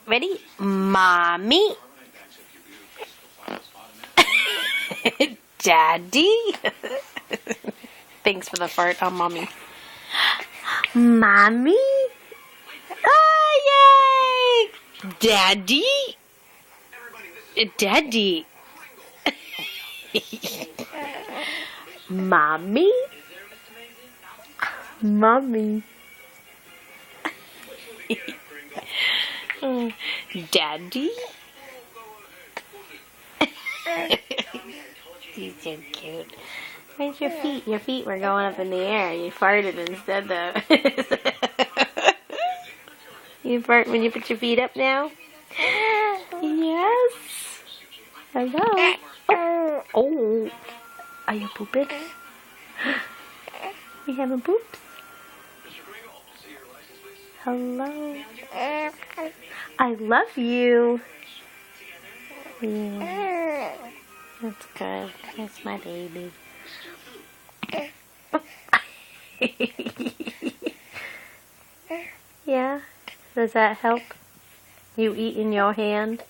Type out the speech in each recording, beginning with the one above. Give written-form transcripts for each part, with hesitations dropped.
Ready? Mommy. Daddy. Thanks for the fart on Mommy. Mommy. Oh, yay! Daddy. Daddy. Mommy. Mommy. Daddy. He's so cute. Where's your feet? Your feet were going up in the air. You farted instead though. You fart when you put your feet up now? Yes. Hello. Oh. Are you pooping? You having poops? Hello. I love you. Yeah. That's good. That's my baby. Yeah? Does that help? You eat in your hand?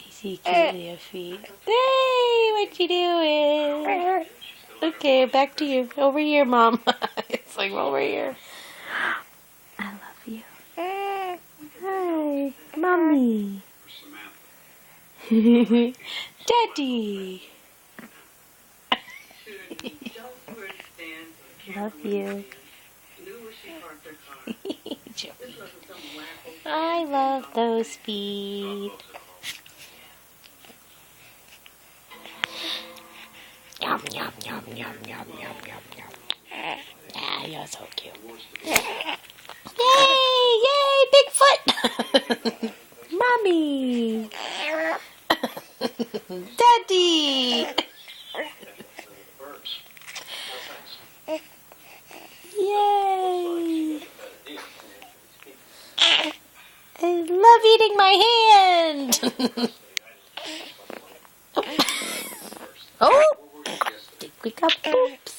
Easy, cute your feet. Hey, what you doing? Okay, back to you. Over here, Mom. It's like, over here. I love you. Hi, Mommy. Daddy. Love you. I love those feet. Yum, yum, yum, yum, yum, yum, yum, yum. Ah, you're so cute. Yay! Yay! Bigfoot! Mommy! Daddy! Yay! I love eating my hand! Oh! I think we got poops.